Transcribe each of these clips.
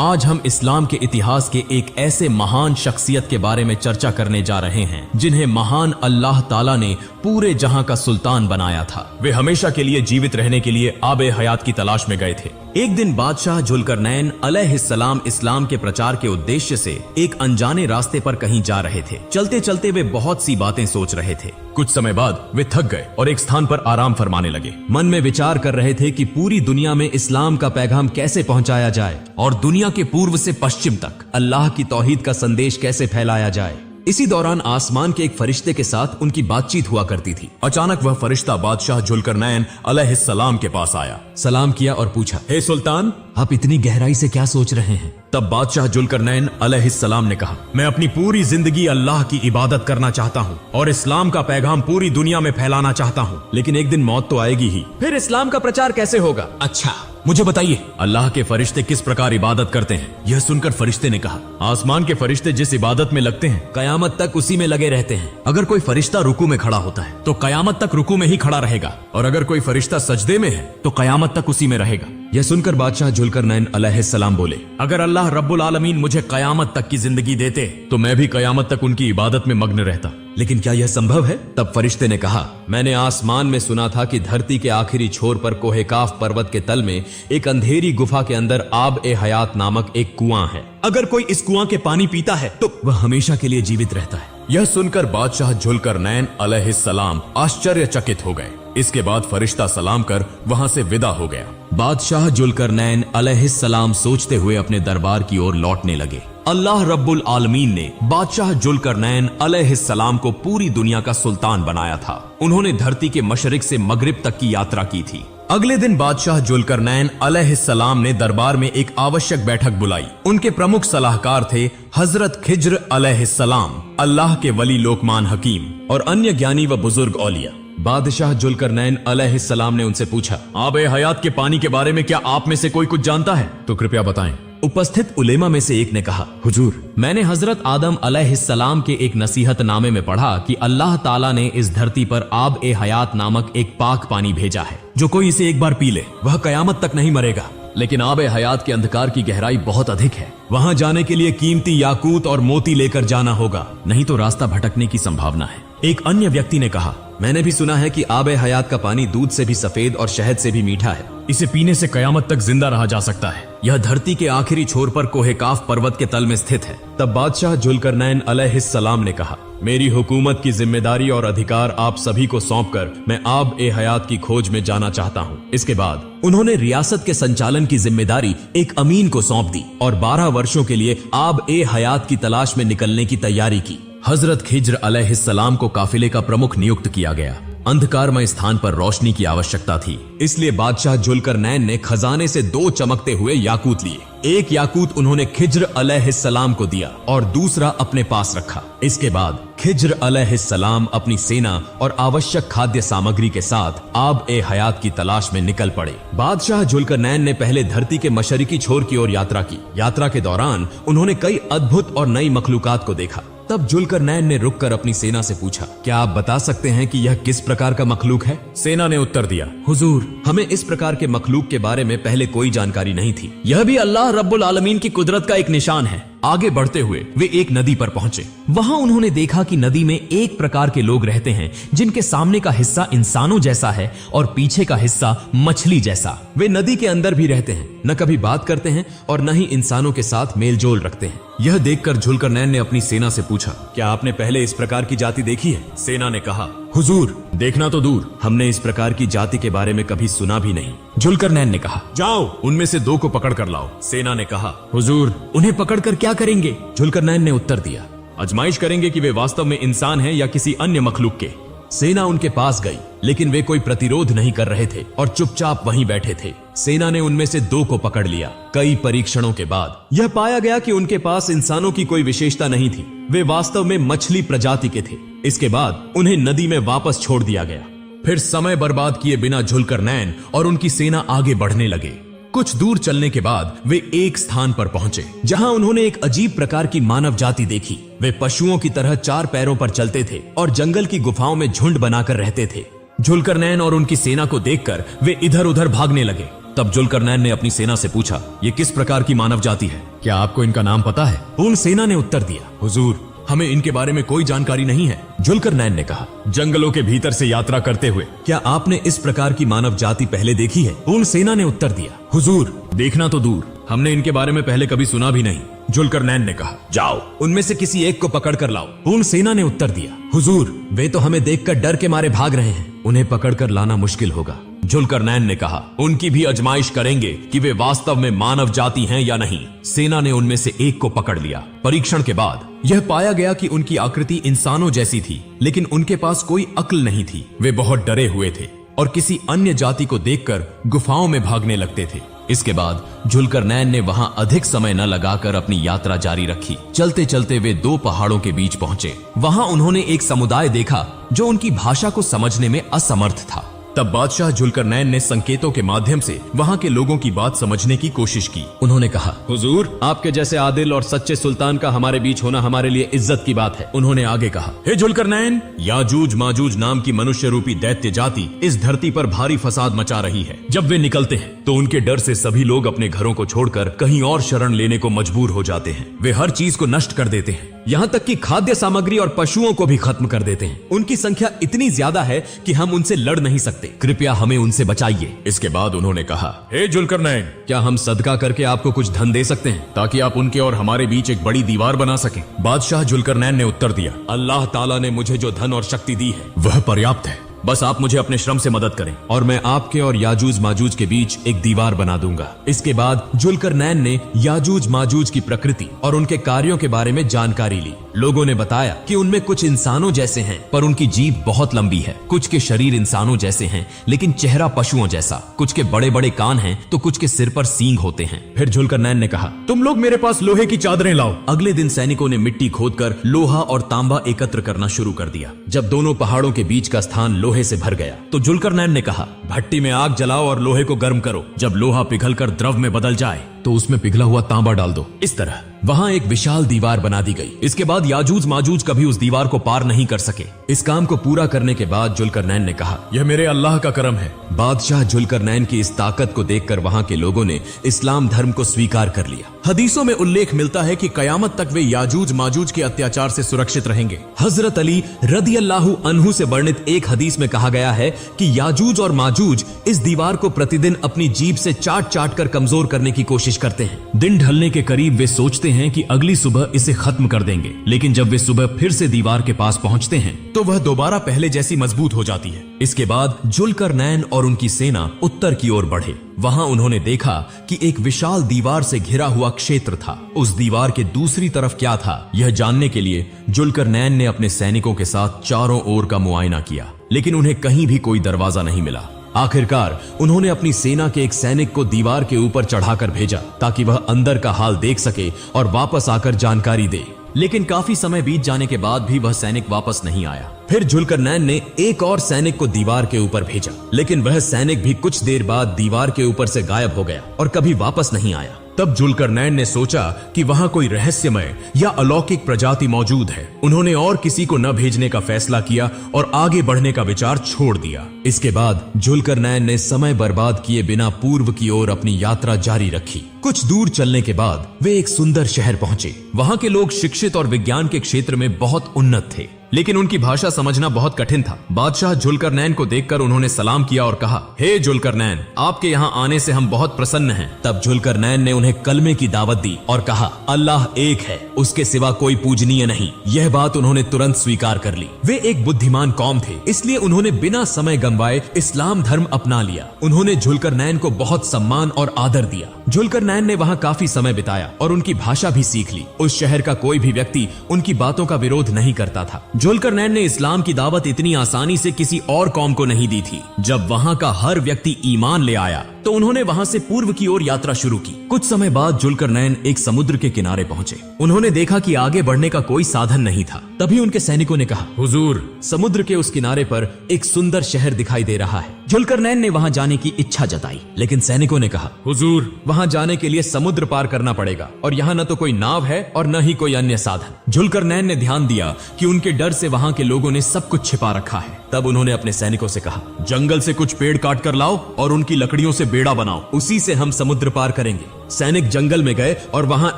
आज हम इस्लाम के इतिहास के एक ऐसे महान शख्सियत के बारे में चर्चा करने जा रहे हैं जिन्हें महान अल्लाह ताला ने पूरे जहां का सुल्तान बनाया था। वे हमेशा के लिए जीवित रहने के लिए आबे हयात की तलाश में गए थे। एक दिन बादशाह जुल्करनैन अलैहिस्सलाम इस्लाम के प्रचार के उद्देश्य से एक अनजाने रास्ते पर कहीं जा रहे थे। चलते चलते वे बहुत सी बातें सोच रहे थे। कुछ समय बाद वे थक गए और एक स्थान पर आराम फरमाने लगे। मन में विचार कर रहे थे कि पूरी दुनिया में इस्लाम का पैगाम कैसे पहुंचाया जाए और दुनिया के पूर्व से पश्चिम तक अल्लाह की तौहीद का संदेश कैसे फैलाया जाए। इसी दौरान आसमान के एक फरिश्ते के साथ उनकी बातचीत हुआ करती थी। अचानक वह फरिश्ता बादशाह जुल्करनैन अलैहिस्सलाम के पास आया, सलाम किया और पूछा, हे सुल्तान, आप इतनी गहराई से क्या सोच रहे हैं? तब बादशाह जुल्करनैन अलैहिस्सलाम ने कहा, मैं अपनी पूरी जिंदगी अल्लाह की इबादत करना चाहता हूँ और इस्लाम का पैगाम पूरी दुनिया में फैलाना चाहता हूँ, लेकिन एक दिन मौत तो आएगी ही। फिर इस्लाम का प्रचार कैसे होगा? अच्छा, मुझे बताइए, अल्लाह के फरिश्ते किस प्रकार इबादत करते हैं? यह सुनकर फरिश्ते ने कहा, आसमान के फरिश्ते जिस इबादत में लगते हैं कयामत तक उसी में लगे रहते हैं। अगर कोई फरिश्ता रुकू में खड़ा होता है तो कयामत तक रुकू में ही खड़ा रहेगा, और अगर कोई फरिश्ता सजदे में है तो कयामत तक उसी में रहेगा। यह सुनकर बादशाह जुल्करनैन अलैहिस्सलाम बोले, अगर अल्लाह रब्बुल आलमीन मुझे कयामत तक की जिंदगी देते तो मैं भी कयामत तक उनकी इबादत में मग्न रहता, लेकिन क्या यह संभव है? तब फरिश्ते ने कहा, मैंने आसमान में सुना था कि धरती के आखिरी छोर पर कोहे काफ पर्वत के तल में एक अंधेरी गुफा के अंदर आब ए हयात नामक एक कुआं है। अगर कोई इस कुआं के पानी पीता है तो वह हमेशा के लिए जीवित रहता है। यह सुनकर बादशाह जुल्करनैन अलैहिस्सलाम आश्चर्यचकित हो गए। इसके बाद फरिश्ता सलाम कर वहां से विदा हो गया। बादशाह जुल्करनैन अलैहिस्सलाम सोचते हुए अपने दरबार की ओर लौटने लगे। अल्लाह रब्बुल आलमीन ने बादशाह जुल्करनैन अलैहिस्सलाम को पूरी दुनिया का सुल्तान बनाया था। उन्होंने धरती के मशरिक से मगरिब तक की यात्रा की थी। अगले दिन बादशाह जुल्करनैन अलैहिस्सलाम ने दरबार में एक आवश्यक बैठक बुलाई। उनके प्रमुख सलाहकार थे हजरत खिज्र अलैहिस्सलाम, अल्लाह के वली लोकमान हकीम और अन्य ज्ञानी व बुजुर्ग औलिया। बादशाह जुल्करनैन अलैहिस्सलाम ने उनसे पूछा, आबे हयात के पानी के बारे में क्या आप में से कोई कुछ जानता है? तो कृपया बताएं। उपस्थित उलेमा में से एक ने कहा, हुजूर, मैंने हजरत आदम अलैहिस्सलाम के एक नसीहतनामे में पढ़ा कि अल्लाह ताला ने इस धरती पर आब ए हयात नामक एक पाक पानी भेजा है। जो कोई इसे एक बार पी ले वह कयामत तक नहीं मरेगा। लेकिन आब ए हयात के अंधकार की गहराई बहुत अधिक है। वहां जाने के लिए कीमती याकूत और मोती लेकर जाना होगा, नहीं तो रास्ता भटकने की संभावना है। एक अन्य व्यक्ति ने कहा, मैंने भी सुना है कि आब ए हयात का पानी दूध से भी सफेद और शहद से भी मीठा है। इसे पीने से कयामत तक जिंदा रहा जा सकता है। यह धरती के आखिरी छोर पर कोहे काफ पर्वत के तल में स्थित है। तब बादशाह जुल्करनैन अलैहिस्सलाम ने कहा, मेरी हुकूमत की जिम्मेदारी और अधिकार आप सभी को सौंपकर मैं आब ए हयात की खोज में जाना चाहता हूँ। इसके बाद उन्होंने रियासत के संचालन की जिम्मेदारी एक अमीन को सौंप दी और 12 वर्षों के लिए आब ए हयात की तलाश में निकलने की तैयारी की। हजरत खिज्र अलैहिस्सलाम को काफिले का प्रमुख नियुक्त किया गया। अंधकारमय स्थान पर रोशनी की आवश्यकता थी, इसलिए बादशाह जुल्करनैन ने खजाने से 2 चमकते हुए याकूत लिए। एक याकूत उन्होंने खिज्र अलैहिस्सलाम को दिया और दूसरा अपने पास रखा। इसके बाद खिज्र अलैहिस्सलाम अपनी सेना और आवश्यक खाद्य सामग्री के साथ आब ए हयात की तलाश में निकल पड़े। बादशाह जुल्करनैन ने पहले धरती के मशरिकी छोर की ओर यात्रा की। यात्रा के दौरान उन्होंने कई अद्भुत और नई मखलूकात को देखा। तब जुल्करनैन ने रुककर अपनी सेना से पूछा, क्या आप बता सकते हैं कि यह किस प्रकार का मखलूक है? सेना ने उत्तर दिया, हुजूर, हमें इस प्रकार के मखलूक के बारे में पहले कोई जानकारी नहीं थी। यह भी अल्लाह रब्बुल आलमीन की कुदरत का एक निशान है। आगे बढ़ते हुए वे एक नदी पर पहुंचे। वहां उन्होंने देखा कि नदी में एक प्रकार के लोग रहते हैं जिनके सामने का हिस्सा इंसानों जैसा है और पीछे का हिस्सा मछली जैसा। वे नदी के अंदर भी रहते हैं, न कभी बात करते हैं और न ही इंसानों के साथ मेल जोल रखते हैं। यह देखकर जुल्करनैन ने अपनी सेना से पूछा, क्या आपने पहले इस प्रकार की जाति देखी है? सेना ने कहा, हुजूर, देखना तो दूर, हमने इस प्रकार की जाति के बारे में कभी सुना भी नहीं। जुल्करनैन ने कहा, जाओ उनमें से 2 को पकड़ कर लाओ। सेना ने कहा, हुजूर, उन्हें पकड़कर क्या करेंगे? जुल्करनैन ने उत्तर दिया, आजमाइश करेंगे कि वे वास्तव में इंसान हैं या किसी अन्य मखलूक के। सेना उनके पास गई, लेकिन वे कोई प्रतिरोध नहीं कर रहे थे और चुपचाप वहीं बैठे थे। सेना ने उनमें से 2 को पकड़ लिया। कई परीक्षणों के बाद यह पाया गया कि उनके पास इंसानों की कोई विशेषता नहीं थी। वे वास्तव में मछली प्रजाति के थे। इसके बाद उन्हें नदी में वापस छोड़ दिया गया। फिर समय बर्बाद किए बिना जुल्करनैन और उनकी सेना आगे बढ़ने लगे। कुछ दूर चलने के बाद वे एक स्थान पर पहुंचे जहां उन्होंने एक अजीब प्रकार की मानव जाति देखी। वे पशुओं की तरह 4 पैरों पर चलते थे और जंगल की गुफाओं में झुंड बनाकर रहते थे। जुल्करनैन और उनकी सेना को देखकर वे इधर उधर भागने लगे। तब जुल्करनैन ने अपनी सेना से पूछा, ये किस प्रकार की मानव जाति है? क्या आपको इनका नाम पता है? पूर्ण सेना ने उत्तर दिया, हुजूर हमें इनके बारे में कोई जानकारी नहीं है। जुल्करनैन ने कहा, जंगलों के भीतर से यात्रा करते हुए क्या आपने इस प्रकार की मानव जाति पहले देखी है? पूर्ण सेना ने उत्तर दिया, हुजूर देखना तो दूर, हमने इनके बारे में पहले कभी सुना भी नहीं। जुल्करनैन ने कहा, जाओ उनमें से किसी एक को पकड़ कर लाओ। पूर्ण सेना ने उत्तर दिया, हुजूर वे तो हमें देखकर डर के मारे भाग रहे हैं, उन्हें पकड़ कर लाना मुश्किल होगा। जुल्करनैन ने कहा, उनकी भी आजमाइश करेंगे कि वे वास्तव में मानव जाति हैं या नहीं। सेना ने उनमें से एक को पकड़ लिया। परीक्षण के बाद यह पाया गया कि उनकी आकृति इंसानों जैसी थी, लेकिन उनके पास कोई अक्ल नहीं थी। वे बहुत डरे हुए थे और किसी अन्य जाति को देखकर गुफाओं में भागने लगते थे। इसके बाद जुल्करनैन ने वहां अधिक समय न लगाकर अपनी यात्रा जारी रखी। चलते चलते वे 2 पहाड़ों के बीच पहुंचे। वहां उन्होंने एक समुदाय देखा जो उनकी भाषा को समझने में असमर्थ था। तब बादशाह जुल्करनैन ने संकेतों के माध्यम से वहां के लोगों की बात समझने की कोशिश की। उन्होंने कहा, हुजूर आपके जैसे आदिल और सच्चे सुल्तान का हमारे बीच होना हमारे लिए इज्जत की बात है। उन्होंने आगे कहा, हे जुल्करनैन, याजूज माजूज नाम की मनुष्य रूपी दैत्य जाति इस धरती पर भारी फसाद मचा रही है। जब वे निकलते हैं तो उनके डर से सभी लोग अपने घरों को छोड़कर कहीं और शरण लेने को मजबूर हो जाते हैं। वे हर चीज को नष्ट कर देते हैं, यहाँ तक कि खाद्य सामग्री और पशुओं को भी खत्म कर देते हैं। उनकी संख्या इतनी ज्यादा है कि हम उनसे लड़ नहीं सकते। कृपया हमें उनसे बचाइए। इसके बाद उन्होंने कहा, हे जुल्करनैन, क्या हम सदका करके आपको कुछ धन दे सकते हैं ताकि आप उनके और हमारे बीच एक बड़ी दीवार बना सकें? बादशाह जुल्करनैन ने उत्तर दिया, अल्लाह ताला ने मुझे जो धन और शक्ति दी है वह पर्याप्त है। बस आप मुझे अपने श्रम से मदद करें और मैं आपके और याजूज माजूज के बीच एक दीवार बना दूंगा। इसके बाद जुल्करनैन ने याजूज माजूज की प्रकृति और उनके कार्यों के बारे में जानकारी ली। लोगों ने बताया कि उनमें कुछ इंसानों जैसे हैं पर उनकी जीभ बहुत लंबी है, कुछ के शरीर इंसानों जैसे हैं लेकिन चेहरा पशुओं जैसा, कुछ के बड़े बड़े कान हैं तो कुछ के सिर पर सींग होते हैं। फिर जुल्करनैन ने कहा, तुम लोग मेरे पास लोहे की चादरें लाओ। अगले दिन सैनिकों ने मिट्टी खोदकर लोहा और तांबा एकत्र करना शुरू कर दिया। जब दोनों पहाड़ों के बीच का स्थान लोहे से भर गया तो जुल्करनैन ने कहा, भट्टी में आग जलाओ और लोहे को गर्म करो। जब लोहा पिघलकर द्रव में बदल जाए तो उसमें पिघला हुआ तांबा डाल दो। इस तरह वहां एक विशाल दीवार बना दी गई। इसके बाद याजूज माजूज कभी उस दीवार को पार नहीं कर सके। इस काम को पूरा करने के बाद जुल्करनैन ने कहा, यह मेरे अल्लाह का करम है। बादशाह जुल्करनैन की इस ताकत को देखकर वहां के लोगों ने इस्लाम धर्म को स्वीकार कर लिया। हदीसों में उल्लेख मिलता है कि कयामत तक वे याजूज माजूज के अत्याचार से सुरक्षित रहेंगे। हजरत अली रदियल्लाहु अन्हु से वर्णित एक हदीस में कहा गया है कि याजूज और माजूज इस दीवार को प्रतिदिन अपनी जीभ से चाट चाट कर कमजोर करने की कोशिश करते हैं। दिन ढलने के करीब वे सोचते हैं कि अगली सुबह इसे खत्म कर देंगे, लेकिन जब वे सुबह फिर से दीवार के पास पहुंचते हैं तो वह दोबारा पहले जैसी मजबूत हो जाती है। इसके बाद जुल्करनैन और उनकी सेना उत्तर की ओर बढ़े। वहां उन्होंने देखा कि एक विशाल दीवार से घिरा हुआ क्षेत्र था। उस दीवार के दूसरी तरफ क्या था, यह जानने के लिए जुल्करनैन ने अपने सैनिकों के साथ चारों ओर का मुआयना किया, लेकिन उन्हें कहीं भी कोई दरवाजा नहीं मिला। आखिरकार उन्होंने अपनी सेना के एक सैनिक को दीवार के ऊपर चढ़ाकर भेजा ताकि वह अंदर का हाल देख सके और वापस आकर जानकारी दे, लेकिन काफी समय बीत जाने के बाद भी वह सैनिक वापस नहीं आया। फिर जुल्करनैन ने एक और सैनिक को दीवार के ऊपर भेजा, लेकिन वह सैनिक भी कुछ देर बाद दीवार के ऊपर से गायब हो गया और कभी वापस नहीं आया। तब जुल्करनैन ने सोचा कि वहां कोई रहस्यमय या अलौकिक प्रजाति मौजूद है। उन्होंने और किसी को न भेजने का फैसला किया और आगे बढ़ने का विचार छोड़ दिया। इसके बाद जुल्करनैन ने समय बर्बाद किए बिना पूर्व की ओर अपनी यात्रा जारी रखी। कुछ दूर चलने के बाद वे एक सुंदर शहर पहुंचे। वहां के लोग शिक्षित और विज्ञान के क्षेत्र में बहुत उन्नत थे, लेकिन उनकी भाषा समझना बहुत कठिन था। बादशाह जुल्करनैन को देखकर उन्होंने सलाम किया और कहा, हे जुल्करनैन, आपके यहाँ आने से हम बहुत प्रसन्न हैं। तब जुल्करनैन ने उन्हें कलमे की दावत दी और कहा, अल्लाह एक है, उसके सिवा कोई पूजनीय नहीं। यह बात उन्होंने तुरंत स्वीकार कर ली। वे एक बुद्धिमान कौम थे, इसलिए उन्होंने बिना समय गंवाए इस्लाम धर्म अपना लिया। उन्होंने जुल्करनैन को बहुत सम्मान और आदर दिया। जुल्करनैन ने वहाँ काफी समय बिताया और उनकी भाषा भी सीख ली। उस शहर का कोई भी व्यक्ति उनकी बातों का विरोध नहीं करता था। जुल्करनैन ने इस्लाम की दावत इतनी आसानी से किसी और कौम को नहीं दी थी। जब वहाँ का हर व्यक्ति ईमान ले आया तो उन्होंने वहाँ से पूर्व की ओर यात्रा शुरू की। कुछ समय बाद जुल्करनैन एक समुद्र के किनारे पहुँचे। उन्होंने देखा कि आगे बढ़ने का कोई साधन नहीं था। तभी उनके सैनिकों ने कहा, हुजूर, समुद्र के उस किनारे पर एक सुंदर शहर दिखाई दे रहा है। जुल्करनैन ने वहाँ जाने की इच्छा जताई, लेकिन सैनिकों ने कहा, हुजूर, वहाँ जाने के लिए समुद्र पार करना पड़ेगा और यहाँ न तो कोई नाव है और न ही कोई अन्य साधन। जुल्करनैन ने ध्यान दिया कि उनके डर से वहाँ के लोगों ने सब कुछ छिपा रखा है। तब उन्होंने अपने सैनिकों से कहा, जंगल से कुछ पेड़ काट कर लाओ और उनकी लकड़ियों से बेड़ा बनाओ, उसी से हम समुद्र पार करेंगे। सैनिक जंगल में गए और वहां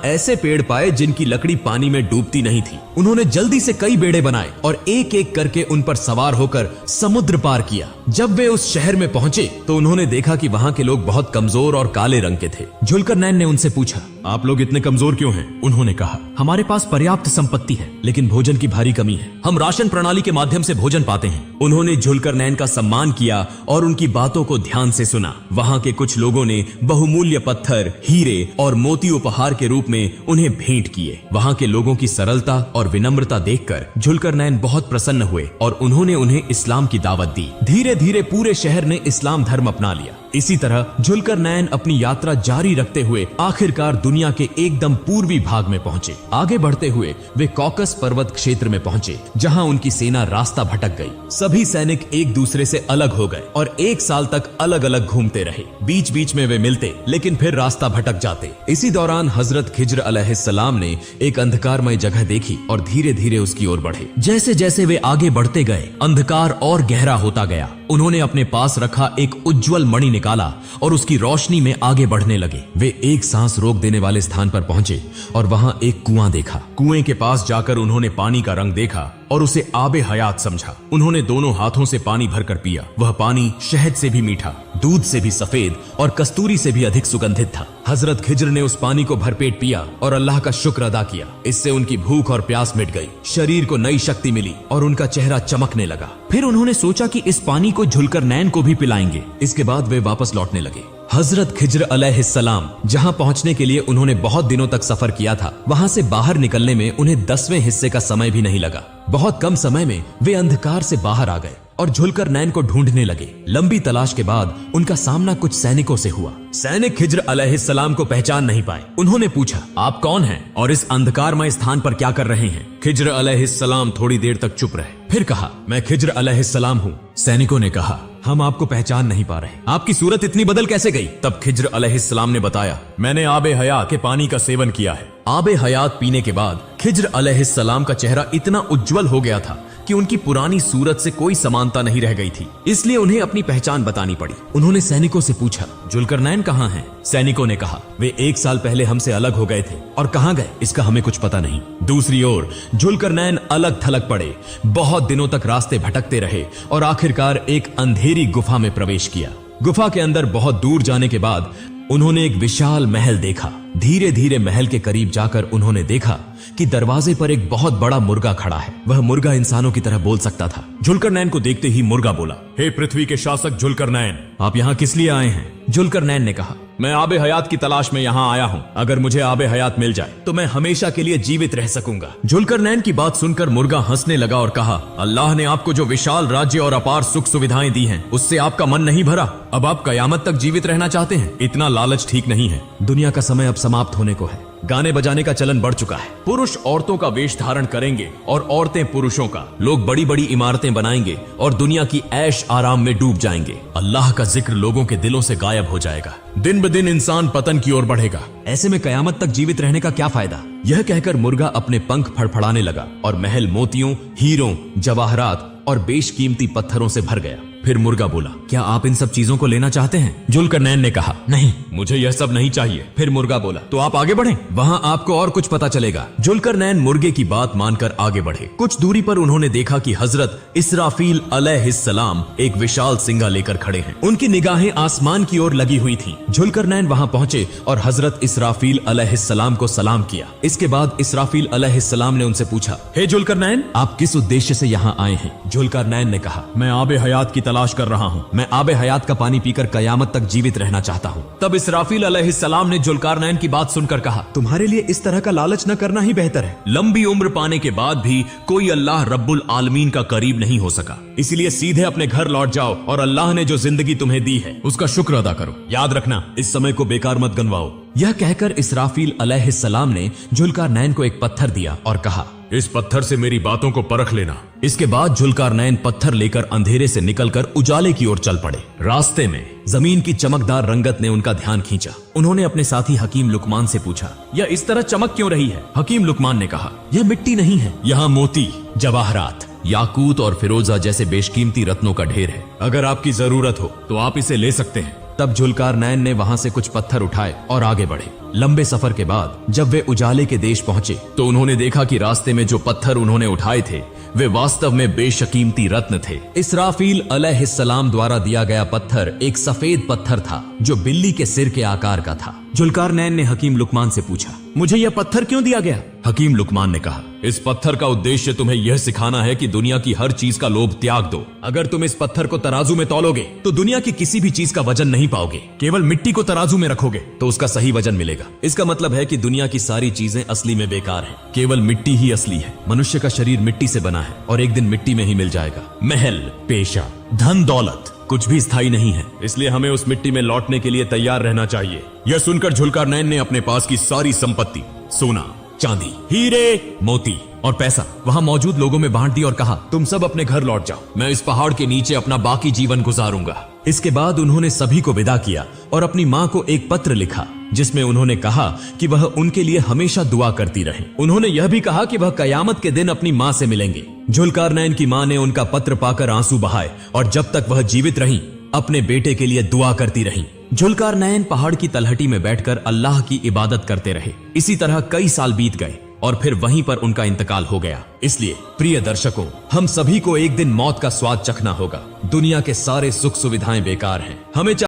ऐसे पेड़ पाए जिनकी लकड़ी पानी में डूबती नहीं थी। उन्होंने जल्दी से कई बेड़े बनाए और एक एक करके उन पर सवार होकर समुद्र पार किया। जब वे उस शहर में पहुंचे तो उन्होंने देखा कि वहां के लोग बहुत कमजोर और काले रंग के थे। जुल्करनैन ने उनसे पूछा, आप लोग इतने कमजोर क्यों हैं? उन्होंने कहा, हमारे पास पर्याप्त संपत्ति है लेकिन भोजन की भारी कमी है। हम राशन प्रणाली के माध्यम से भोजन पाते हैं। उन्होंने जुल्करनैन का सम्मान किया और उनकी बातों को ध्यान से सुना। वहां के कुछ लोगों ने बहुमूल्य पत्थर, हीरे और मोती उपहार के रूप में उन्हें भेंट किए। वहां के लोगों की सरलता और विनम्रता देखकर जुल्करनैन बहुत प्रसन्न हुए और उन्होंने उन्हें इस्लाम की दावत दी। धीरे धीरे पूरे शहर ने इस्लाम धर्म अपना लिया। इसी तरह जुल्करनैन अपनी यात्रा जारी रखते हुए आखिरकार दुनिया के एकदम पूर्वी भाग में पहुंचे। आगे बढ़ते हुए वे कॉकस पर्वत क्षेत्र में पहुंचे, जहां उनकी सेना रास्ता भटक गई। सभी सैनिक एक दूसरे से अलग हो गए और 1 साल तक अलग अलग घूमते रहे। बीच बीच में वे मिलते लेकिन फिर रास्ता भटक जाते। इसी दौरान हजरत खिज्र अलैहिस्सलाम ने एक अंधकारमय जगह देखी और धीरे धीरे उसकी ओर बढ़े। जैसे जैसे वे आगे बढ़ते गए अंधकार और गहरा होता गया। उन्होंने अपने पास रखा एक उज्जवल मणि निकाला और उसकी रोशनी में आगे बढ़ने लगे। वे एक सांस रोक देने वाले स्थान पर पहुंचे और वहां एक कुआं देखा। कुएं के पास जाकर उन्होंने पानी का रंग देखा और उसे आबे हयात समझा। उन्होंने दोनों हाथों से पानी भरकर पिया। वह पानी शहद से भी मीठा, दूध से भी सफेद और कस्तूरी से भी अधिक सुगंधित था। हजरत खिज्र ने उस पानी को भरपेट पिया और अल्लाह का शुक्र अदा किया। इससे उनकी भूख और प्यास मिट गई, शरीर को नई शक्ति मिली और उनका चेहरा चमकने लगा। फिर उन्होंने सोचा कि इस पानी को जुल्करनैन को भी पिलाएंगे। इसके बाद वे वापस लौटने लगे। हजरत खिज्र अलैहिस्सलाम जहां पहुंचने के लिए उन्होंने बहुत दिनों तक सफर किया था, वहां से बाहर निकलने में उन्हें 10वें हिस्से का समय भी नहीं लगा। बहुत कम समय में वे अंधकार से बाहर आ गए और जुल्करनैन को ढूंढने लगे। लंबी तलाश के बाद उनका सामना कुछ सैनिकों से हुआ। सैनिक खिज्र अलैहिस्सलाम को पहचान नहीं पाए। उन्होंने पूछा, आप कौन हैं और इस अंधकारमय स्थान पर क्या कर रहे हैं? खिज्र अलैहिस्सलाम थोड़ी देर तक चुप रहे, फिर कहा, मैं खिज्र अलैहिस्सलाम हूँ। सैनिकों ने कहा, हम आपको पहचान नहीं पा रहे, आपकी सूरत इतनी बदल कैसे गई? तब खिज्र अलैहिस्सलाम ने बताया, मैंने आबे हयात के पानी का सेवन किया है। आबे हयात पीने के बाद खिज्र अलैहिस्सलाम का चेहरा इतना उज्जवल हो गया था कि उनकी पुरानी सूरत से कोई समानता नहीं रह गई थी। इसलिए उन्हें अपनी पहचान बतानी पड़ी। उन्होंने सैनिकों से पूछा, जुल्करनैन कहाँ हैं? सैनिकों ने कहा, वे 1 साल पहले हमसे अलग हो गए थे और कहाँ गए इसका हमें कुछ पता नहीं। दूसरी ओर जुल्करनैन अलग थलग पड़े, बहुत दिनों तक रास्ते भटकते रहे और आखिरकार एक अंधेरी गुफा में प्रवेश किया। गुफा के अंदर बहुत दूर जाने के बाद उन्होंने एक विशाल महल देखा। धीरे धीरे महल के करीब जाकर उन्होंने देखा कि दरवाजे पर एक बहुत बड़ा मुर्गा खड़ा है। वह मुर्गा इंसानों की तरह बोल सकता था। जुल्करनैन को देखते ही मुर्गा बोला, हे पृथ्वी के शासक जुल्करनैन, आप यहाँ किस लिए आए हैं? जुल्करनैन ने कहा, मैं आबे हयात की तलाश में यहाँ आया हूँ। अगर मुझे आबे हयात मिल जाए तो मैं हमेशा के लिए जीवित रह सकूंगा। जुल्करनैन की बात सुनकर मुर्गा हंसने लगा और कहा, अल्लाह ने आपको जो विशाल राज्य और अपार सुख सुविधाएं दी हैं, उससे आपका मन नहीं भरा? अब आप कयामत तक जीवित रहना चाहते हैं? इतना लालच ठीक नहीं है। दुनिया का समय अब समाप्त होने को है। गाने बजाने का चलन बढ़ चुका है। पुरुष औरतों का वेश धारण करेंगे और औरतें पुरुषों का। लोग बड़ी बड़ी इमारतें बनाएंगे और दुनिया की ऐश आराम में डूब जाएंगे। अल्लाह का जिक्र लोगों के दिलों से गायब हो जाएगा। दिन ब दिन इंसान पतन की ओर बढ़ेगा। ऐसे में कयामत तक जीवित रहने का क्या फायदा? यह कहकर मुर्गा अपने पंख फड़फड़ाने लगा और महल मोतियों, हीरों, जवाहरात और बेशकीमती पत्थरों से भर गया। फिर मुर्गा बोला, क्या आप इन सब चीजों को लेना चाहते हैं? जुल्करनैन ने कहा, नहीं, मुझे यह सब नहीं चाहिए। फिर मुर्गा बोला, तो आप आगे बढ़ें, वहां आपको और कुछ पता चलेगा। जुल्करनैन मुर्गे की बात मानकर आगे बढ़े। कुछ दूरी पर उन्होंने देखा कि हजरत इसराफील अलैहिस्सलाम एक विशाल सिंगा लेकर खड़े हैं। उनकी निगाहें आसमान की ओर लगी हुई थीं। जुल्करनैन वहां पहुंचे और हजरत इसराफील अलैहिस्सलाम को सलाम किया। इसके बाद इसराफील अलैहिस्सलाम ने उनसे पूछा, हे जुल्करनैन, आप किस उद्देश्य से यहाँ आए हैं? जुल्करनैन ने कहा, मैं आबे हयात की तलाश कर रहा हूँ। मैं आबे हयात का पानी पीकर कयामत तक जीवित रहना चाहता हूँ। तब इसराफील अलैहिस्सलाम ने जुल्करनैन की बात सुनकर कहा, तुम्हारे लिए इस तरह का लालच न करना ही बेहतर है। लंबी उम्र पाने के बाद भी कोई अल्लाह रब्बुल आलमीन का करीब नहीं हो सका। इसलिए सीधे अपने घर लौट जाओ और अल्लाह ने जो जिंदगी तुम्हें दी है उसका शुक्र अदा करो। याद रखना, इस समय को बेकार मत गंवाओ। यह कहकर इसराफील अलैहिस्सलाम ने जुल्करनैन को एक पत्थर दिया और कहा, इस पत्थर से मेरी बातों को परख लेना। इसके बाद जुल्करनैन पत्थर लेकर अंधेरे से निकलकर उजाले की ओर चल पड़े। रास्ते में जमीन की चमकदार रंगत ने उनका ध्यान खींचा। उन्होंने अपने साथी हकीम लुकमान से पूछा, यह इस तरह चमक क्यों रही है? हकीम लुकमान ने कहा, यह मिट्टी नहीं है, यहाँ मोती, जवाहरात, याकूत और फिरोजा जैसे बेशकीमती रत्नों का ढेर है। अगर आपकी जरूरत हो तो आप इसे ले सकते हैं। तब जुल्कार नैन ने वहां से कुछ पत्थर उठाए और आगे बढ़े। लंबे सफर के बाद जब वे उजाले के देश पहुंचे तो उन्होंने देखा कि रास्ते में जो पत्थर उन्होंने उठाए थे वे वास्तव में बेशकीमती रत्न थे। इसराफील अलैहिस्सलाम द्वारा दिया गया पत्थर एक सफेद पत्थर था जो बिल्ली के सिर के आकार का था। जुल्कारनैन ने हकीम लुकमान से पूछा, मुझे यह पत्थर क्यों दिया गया? हकीम लुकमान ने कहा, इस पत्थर का उद्देश्य तुम्हें यह सिखाना है कि दुनिया की हर चीज का लोभ त्याग दो। अगर तुम इस पत्थर को तराजू में तौलोगे तो दुनिया की किसी भी चीज का वजन नहीं पाओगे। केवल मिट्टी को तराजू में रखोगे तो उसका सही वजन मिलेगा। इसका मतलब है कि दुनिया की सारी चीजें असली में बेकार हैं। केवल मिट्टी ही असली है। मनुष्य का शरीर मिट्टी से बना है और एक दिन मिट्टी में ही मिल जाएगा। महल, पेशा, धन दौलत कुछ भी स्थायी नहीं है, इसलिए हमें उस मिट्टी में लौटने के लिए तैयार रहना चाहिए। यह सुनकर जुल्कारनैन ने अपने पास की सारी संपत्ति, सोना, चांदी, हीरे, मोती और पैसा वहां मौजूद लोगों में बांट दी और कहा, तुम सब अपने घर लौट जाओ, मैं इस पहाड़ के नीचे अपना बाकी जीवन गुजारूंगा। इसके बाद उन्होंने सभी को विदा किया और अपनी मां को एक पत्र लिखा जिसमें उन्होंने कहा कि वह उनके लिए हमेशा दुआ करती रहे। उन्होंने यह भी कहा कि वह कयामत के दिन अपनी मां से मिलेंगे। जुल्कारनैन की मां ने उनका पत्र पाकर आंसू बहाए और जब तक वह जीवित रहीं अपने बेटे के लिए दुआ करती रहीं। जुल्कारनैन पहाड़ की तलहटी में बैठकर अल्लाह की इबादत करते रहे। इसी तरह कई साल बीत गए और फिर वहीं पर उनका इंतकाल हो गया। इसलिए प्रिय दर्शकों, हम सभी को एक दिन मौत का स्वाद चखना होगा। दुनिया के सारे सुख सुविधाएं बेकार हैं। हमें